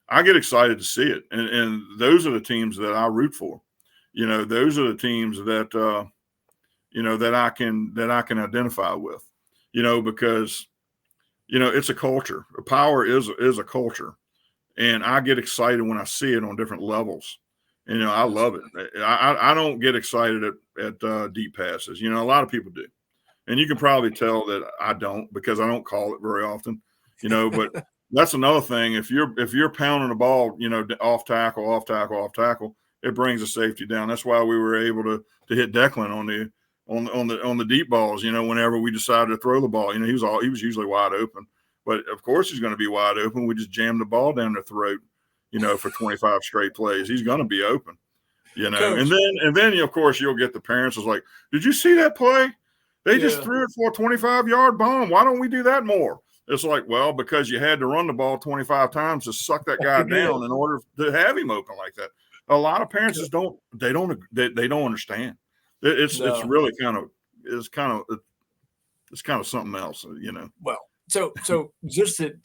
I get excited to see it. And those are the teams that I root for. Those are the teams that that I can identify with. Because it's a culture. Power is a culture, and I get excited when I see it on different levels. And, I love it. I don't get excited at deep passes. A lot of people do. And you can probably tell that I don't, because I don't call it very often, but that's another thing. If you're pounding the ball, off tackle, it brings the safety down. That's why we were able to hit Declan on the deep balls, whenever we decided to throw the ball. He was usually wide open. But of course he's going to be wide open. We just jammed the ball down their throat, for 25 straight plays. He's going to be open, Coach. And then of course you'll get the parents was like, did you see that play? They just threw it for a 25-yard bomb. Why don't we do that more? It's like, well, because you had to run the ball 25 times to suck that guy down in order to have him open like that. A lot of parents just don't understand. It's really kind of something else, Well, so just to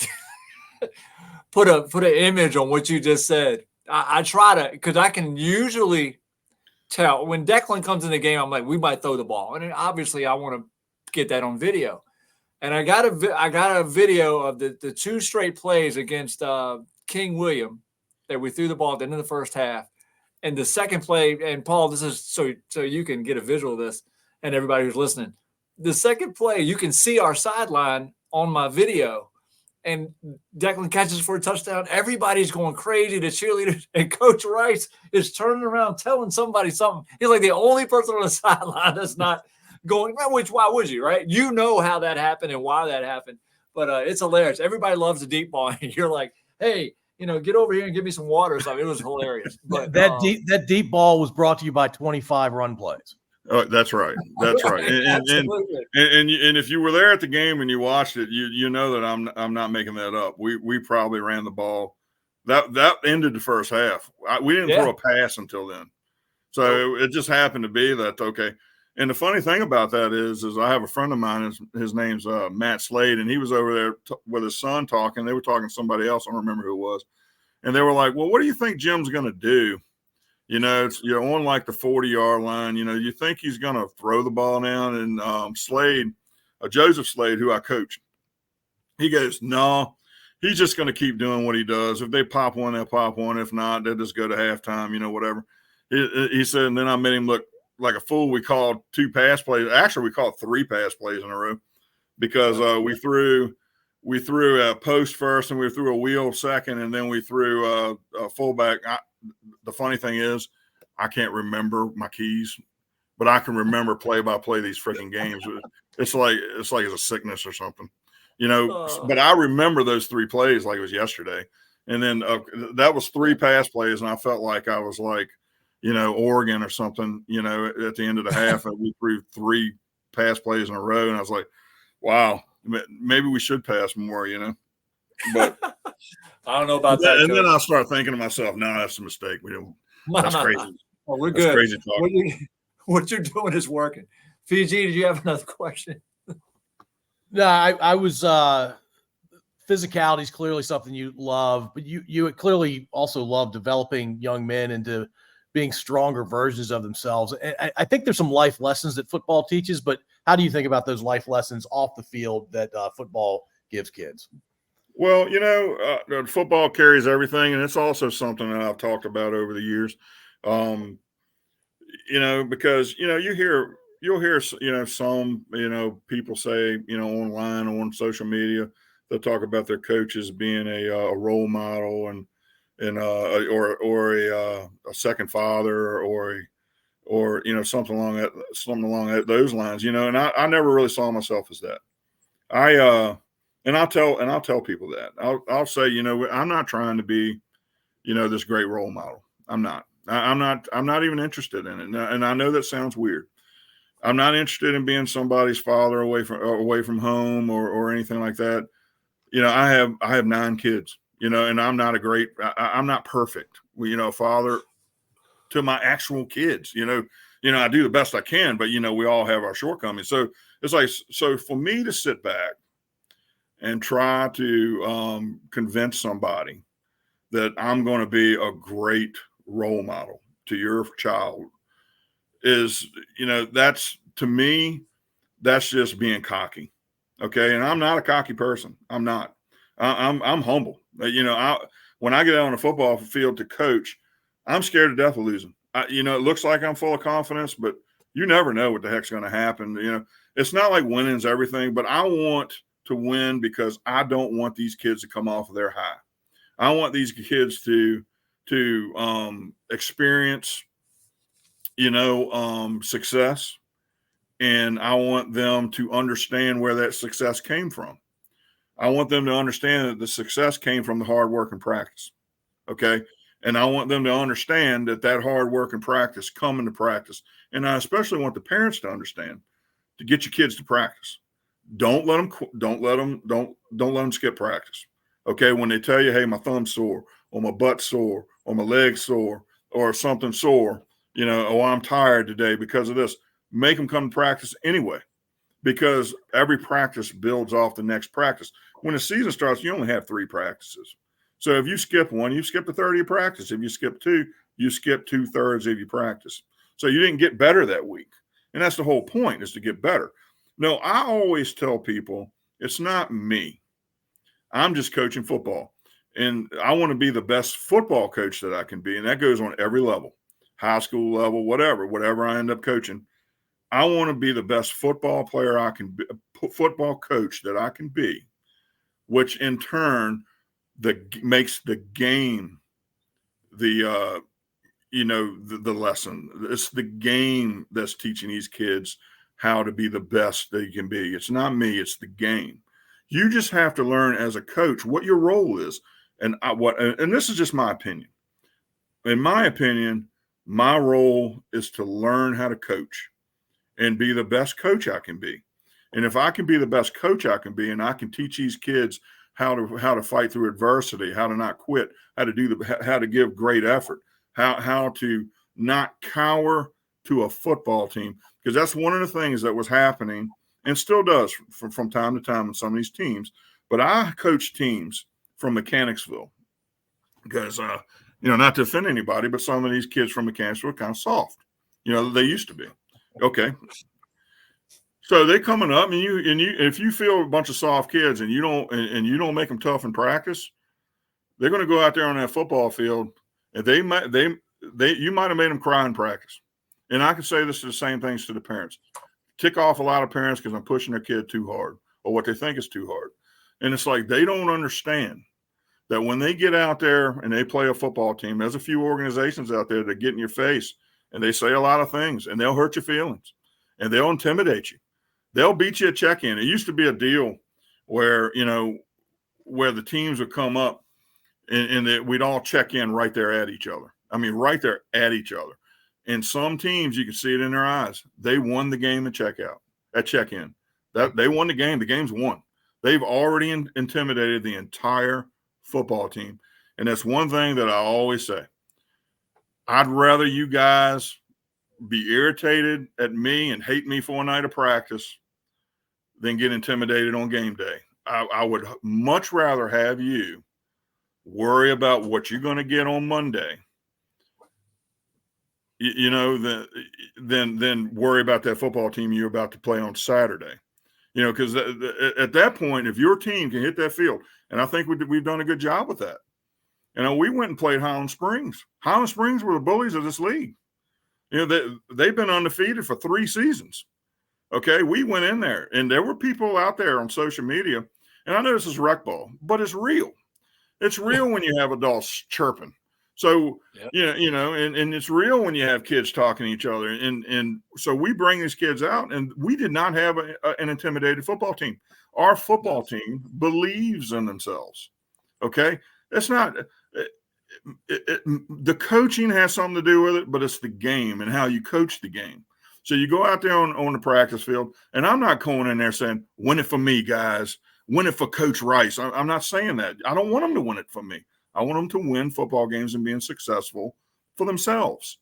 put an image on what you just said, I try to, because I can usually tell when Declan comes in the game. I'm like, we might throw the ball, and obviously I want to get that on video. And I got a video of the two straight plays against King William that we threw the ball at the end of the first half. And the second play, and Paul, this is so you can get a visual of this, and everybody who's listening. The second play, you can see our sideline on my video, and Declan catches for a touchdown. Everybody's going crazy. The cheerleaders and Coach Rice is turning around telling somebody something. He's like the only person on the sideline that's not going, which why would you, right? You know how that happened and why that happened. But it's hilarious. Everybody loves the deep ball. And you're like, hey, get over here and give me some water or something. It was hilarious. But that deep ball was brought to you by 25 run plays. Oh, that's right. That's right. And if you were there at the game and you watched it, you know that I'm not making that up. We probably ran the ball. That ended the first half. We didn't throw a pass until then. So it just happened to be that, okay. And the funny thing about that is I have a friend of mine, his name's Matt Slade, and he was over there with his son talking. They were talking to somebody else. I don't remember who it was. And they were like, well, what do you think Jim's going to do? You're on like the 40-yard line. You think he's going to throw the ball down. And Slade, Joseph Slade, who I coach, he goes, no, he's just going to keep doing what he does. If they pop one, they'll pop one. If not, they'll just go to halftime, whatever. He said, and then I made him look like a fool. We called 2 pass plays. Actually, we called 3 pass plays in a row because we threw a post first, and we threw a wheel second, and then we threw a fullback. The funny thing is, I can't remember my keys, but I can remember play by play these freaking games. It's like it's a sickness or something, But I remember those 3 plays like it was yesterday. And then that was 3 pass plays, and I felt like I was like, Oregon or something, at the end of the half, and we threw 3 pass plays in a row, and I was like, wow, maybe we should pass more, But I don't know about that. And then I'll start thinking to myself, no, that's a mistake. That's crazy. Well, we're that's good. Crazy talk. What you're doing is working. Fiji, did you have another question? No, I was physicality is clearly something you love, but you clearly also love developing young men into being stronger versions of themselves. And I think there's some life lessons that football teaches, but how do you think about those life lessons off the field that football gives kids? Well, football carries everything, and it's also something that I've talked about over the years. Because you'll hear some people say online on social media, they'll talk about their coaches being a role model and or a second father or something along those lines, and I never really saw myself as that. I'll tell people that. I'll say, I'm not trying to be, this great role model. I'm not. I'm not even interested in it. And I know that sounds weird. I'm not interested in being somebody's father away from home or anything like that. I have 9 kids, and I'm not I'm not perfect. Father to my actual kids, I do the best I can, but we all have our shortcomings. So it's like, so for me to sit back and try to convince somebody that I'm going to be a great role model to your child is, that's, to me, that's just being cocky. Okay. And I'm not a cocky person. I'm not. I'm humble. When I get out on the football field to coach, I'm scared to death of losing. It looks like I'm full of confidence, but you never know what the heck's going to happen. It's not like winning's everything, but I want to win because I don't want these kids to come off of their high. I want these kids to experience, success, and I want them to understand where that success came from. I want them to understand that the success came from the hard work and practice. Okay. And I want them to understand that hard work and practice come into practice. And I especially want the parents to understand to get your kids to practice. Don't let them skip practice. Okay. When they tell you, hey, my thumb's sore or my butt's sore or my leg's sore or something sore, I'm tired today because of this, make them come to practice anyway, because every practice builds off the next practice. When the season starts, you only have 3 practices. So if you skip one, you skip a third of your practice. If you skip 2, you skip 2/3 of your practice. So you didn't get better that week. And that's the whole point, is to get better. No, I always tell people it's not me. I'm just coaching football. And I want to be the best football coach that I can be. And that goes on every level, high school level, whatever I end up coaching. I want to be the best football player I can be, football coach that I can be, which in turn makes the game the lesson. It's the game that's teaching these kids how to be the best they can be. It's not me, it's the game. You just have to learn as a coach what your role is. And this is just my opinion. In my opinion, my role is to learn how to coach and be the best coach I can be. And if I can be the best coach I can be, and I can teach these kids how to fight through adversity, how to not quit, how to give great effort, how to not cower to a football team, because that's one of the things that was happening and still does from time to time in some of these teams. But I coach teams from Mechanicsville because, not to offend anybody, but some of these kids from Mechanicsville are kind of soft. They used to be. Okay. So they coming up, and if you feel a bunch of soft kids and you don't make them tough in practice, they're going to go out there on that football field, and you might have made them cry in practice. And I can say this to the same things to the parents. Tick off a lot of parents because I'm pushing their kid too hard, or what they think is too hard. And it's like they don't understand that when they get out there and they play a football team, there's a few organizations out there that get in your face and they say a lot of things, and they'll hurt your feelings and they'll intimidate you. They'll beat you at check-in. It used to be a deal where the teams would come up and that we'd all check in right there at each other. I mean, right there at each other. And some teams, you can see it in their eyes. They won the game at check-in. That they won the game. The game's won. They've already intimidated the entire football team. And that's one thing that I always say. I'd rather you guys be irritated at me and hate me for a night of practice than get intimidated on game day. I would much rather have you worry about what you're going to get on Monday, than worry about that football team you're about to play on Saturday. Because at that point, if your team can hit that field, and I think we've done a good job with that. We went and played Highland Springs. Highland Springs were the bullies of this league. They've been undefeated for 3 seasons. Okay, we went in there, and there were people out there on social media, and I know this is rec ball, but it's real. It's real when you have adults chirping. So, yeah. And it's real when you have kids talking to each other. And so we bring these kids out, and we did not have an intimidated football team. Our football team believes in themselves. Okay, it's not the coaching has something to do with it, but it's the game and how you coach the game. So you go out there on the practice field, and I'm not going in there saying, win it for me, guys. Win it for Coach Rice. I'm not saying that. I don't want them to win it for me. I want them to win football games and being successful for themselves.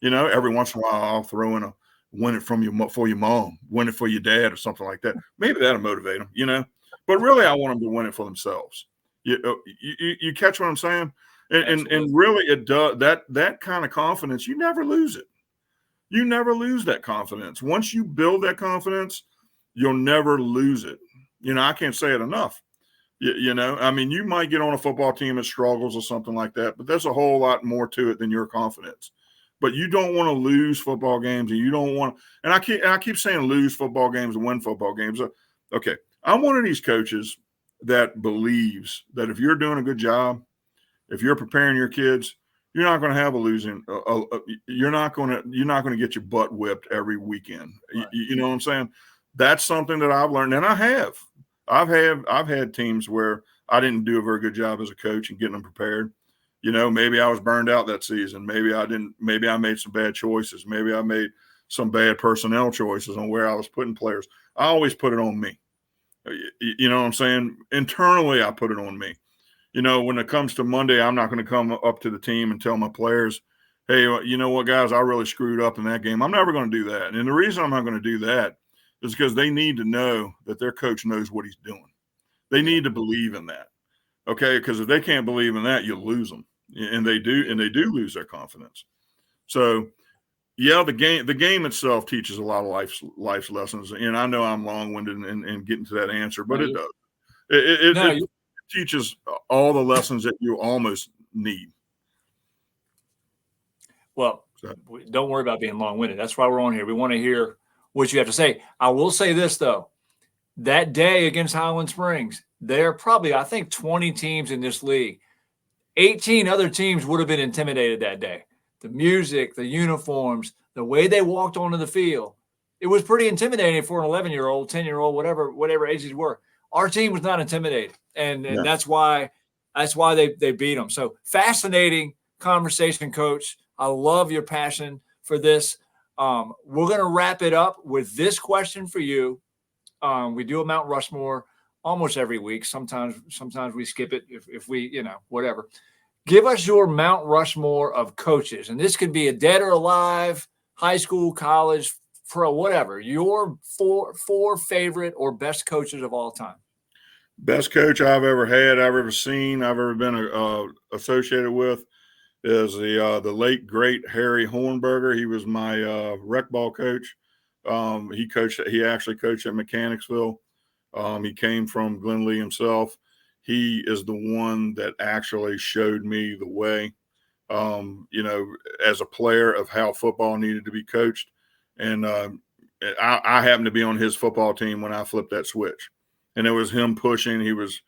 Every once in a while I'll throw in a win it for your mom, win it for your dad or something like that. Maybe that'll motivate them, But really I want them to win it for themselves. You catch what I'm saying? And really it does that kind of confidence, you never lose it. You never lose that confidence. Once you build that confidence, you'll never lose it. I can't say it enough. You might get on a football team that struggles or something like that, but there's a whole lot more to it than your confidence. But you don't want to lose football games, and you don't want – and I keep saying lose football games and win football games. Okay, I'm one of these coaches that believes that if you're doing a good job, if you're preparing your kids, you're not going to have a losing. You're not going to get your butt whipped every weekend. Right. You know what I'm saying? That's something that I've learned, and I have. I've had teams where I didn't do a very good job as a coach and getting them prepared. Maybe I was burned out that season. Maybe I didn't. Maybe I made some bad choices. Maybe I made some bad personnel choices on where I was putting players. I always put it on me. You know what I'm saying? Internally, I put it on me. When it comes to Monday, I'm not going to come up to the team and tell my players, hey, you know what, guys, I really screwed up in that game. I'm never going to do that. And the reason I'm not going to do that is because they need to know that their coach knows what he's doing. They need to believe in that. Okay, because if they can't believe in that, you'll lose them. And they do lose their confidence. So, yeah, the game itself teaches a lot of life's lessons. And I know I'm long-winded in getting to that answer, but it does. It teaches all the lessons that you almost need. Well, don't worry about being long-winded. That's why we're on here. We want to hear what you have to say. I will say this, though. That day against Highland Springs, there are probably, I think, 20 teams in this league. 18 other teams would have been intimidated that day. The music, the uniforms, the way they walked onto the field, it was pretty intimidating for an 11-year-old, 10-year-old, whatever ages were. Our team was not intimidated, and that's why they beat them. So fascinating conversation, Coach. I love your passion for this. We're going to wrap it up with this question for you. We do a Mount Rushmore almost every week. Sometimes we skip it if we, whatever. Give us your Mount Rushmore of coaches. And this could be a dead or alive, high school, college, pro, whatever. Your four favorite or best coaches of all time. Best coach I've ever had, I've ever seen, I've ever been associated with is the late, great Harry Hornberger. He was my rec ball coach. He actually coached at Mechanicsville. He came from Glenlee himself. He is the one that actually showed me the way, as a player of how football needed to be coached. And I happened to be on his football team when I flipped that switch. And it was him pushing. He was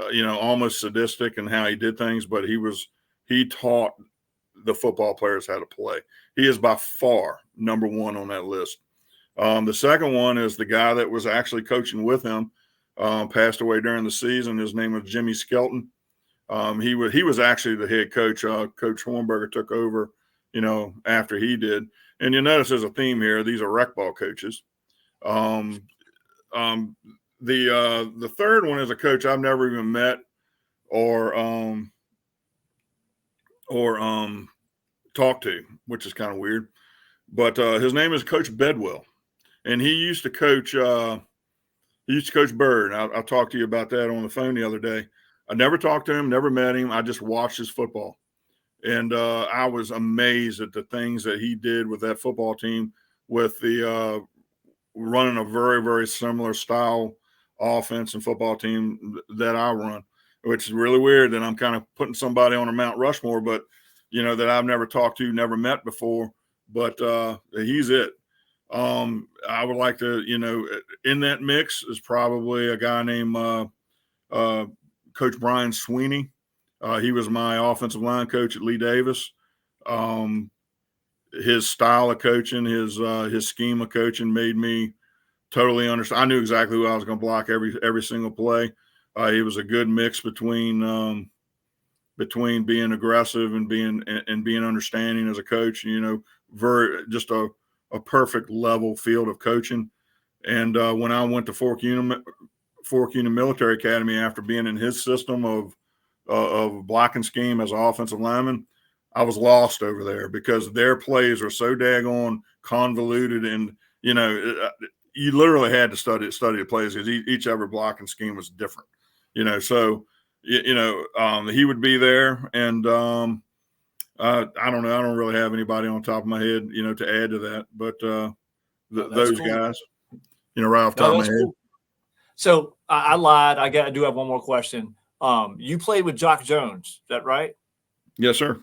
almost sadistic in how he did things, but he taught the football players how to play. He is by far number one on that list. The second one is the guy that was actually coaching with him, passed away during the season. His name was Jimmy Skelton. He was actually the head coach. Coach Hornberger took over, after he did. And you notice there's a theme here. These are rec ball coaches. The third one is a coach I've never even met or talked to, which is kind of weird. But his name is Coach Bedwell, and he used to coach. Bird. I'll talk to you about that on the phone the other day. I never talked to him, never met him. I just watched his football, and I was amazed at the things that he did with that football team, with the running a very, very similar style offense and football team that I run, which is really weird that I'm kind of putting somebody on a Mount Rushmore, but that I've never talked to, never met before, but he's it. I would like to, in that mix is probably a guy named Coach Brian Sweeney. He was my offensive line coach at Lee Davis. His style of coaching, his scheme of coaching made me totally understand. I knew exactly who I was going to block every single play. He was a good mix between being aggressive and being understanding as a coach. Just a perfect level field of coaching. And when I went to Fork Union Military Academy after being in his system of blocking scheme as an offensive lineman, I was lost over there because their plays were so daggone convoluted, and you literally had to study the plays because each every blocking scheme was different. So he would be there, and I don't know. I don't really have anybody on top of my head, to add to that, but those cool guys, right off the top of my head. Cool. So I lied. I do have one more question. You played with Jock Jones, is that right? Yes, sir.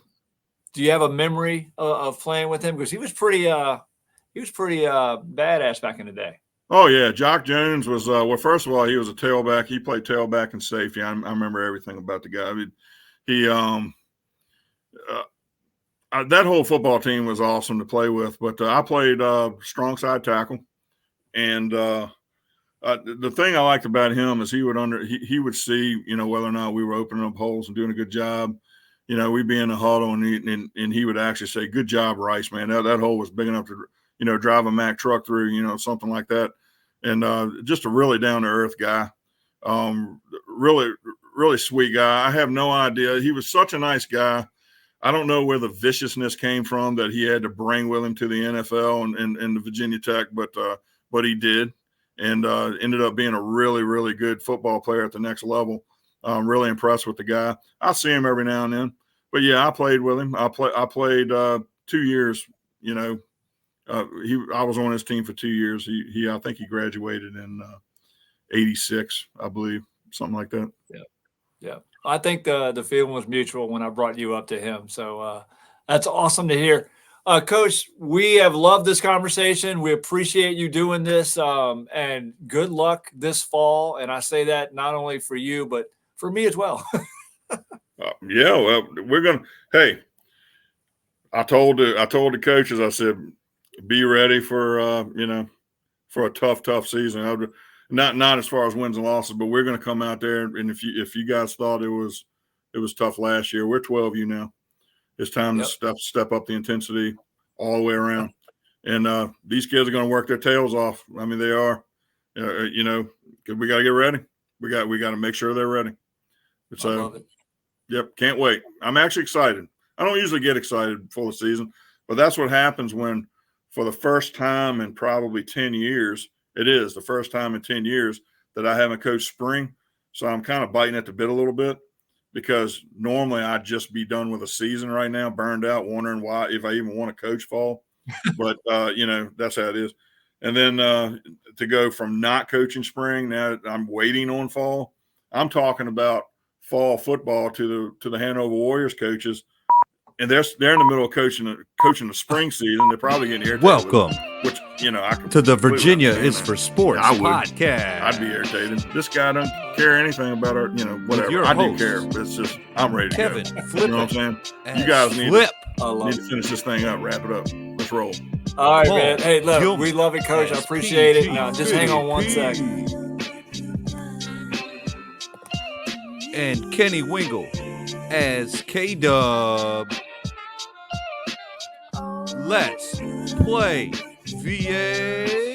Do you have a memory of playing with him? Because he was pretty badass back in the day. Oh yeah, Jock Jones was well. First of all, he was a tailback. He played tailback and safety. I remember everything about the guy. I mean, that whole football team was awesome to play with. But I played strong side tackle, and the thing I liked about him is he would see whether or not we were opening up holes and doing a good job. We'd be in the huddle, and he would actually say, "Good job, Rice, man. That hole was big enough to drive a Mack truck through, something like that." And just a really down to earth guy, really, really sweet guy. I have no idea. He was such a nice guy. I don't know where the viciousness came from that he had to bring with him to the NFL and the Virginia Tech, but he did, and ended up being a really, really good football player at the next level. I'm really impressed with the guy. I see him every now and then, but yeah, I played with him. I played 2 years. I was on his team for 2 years. I think he graduated in '86, I believe, something like that. Yeah. I think the feeling was mutual when I brought you up to him. So that's awesome to hear. Coach, we have loved this conversation. We appreciate you doing this, and good luck this fall. And I say that not only for you, but for me as well. Yeah, well, we're gonna. Hey, I told the coaches. I said, be ready for for a tough season. Not as far as wins and losses, but we're gonna come out there. And if you guys thought it was tough last year, we're 12U now. It's time to step up the intensity all the way around. And these kids are going to work their tails off. I mean, they are. Because we got to get ready. We got to make sure they're ready. I love it. Yep, can't wait. I'm actually excited. I don't usually get excited before the season, but that's what happens when, for the first time in probably 10 years, it is the first time in 10 years that I haven't coached spring. So I'm kind of biting at the bit a little bit, because normally I'd just be done with a season right now, burned out, wondering why, if I even want to coach fall. But, that's how it is. And then to go from not coaching spring, now I'm waiting on fall. I'm talking about fall football to the Hanover Warriors coaches, and they're in the middle of coaching the spring season. They're probably getting irritated. Welcome I can to the Virginia is for Sports podcast. I'd be irritated. This guy don't care anything about our, whatever. I do care. But it's just, I'm ready to Kevin, go. flip You know what I'm saying? You guys need to finish this thing up, wrap it up. Let's roll. All right, man. Hey, look, we love it, Coach. I appreciate it. Now, just hang on one second. And Kenny Wingle as K-Dub. Let's play VA.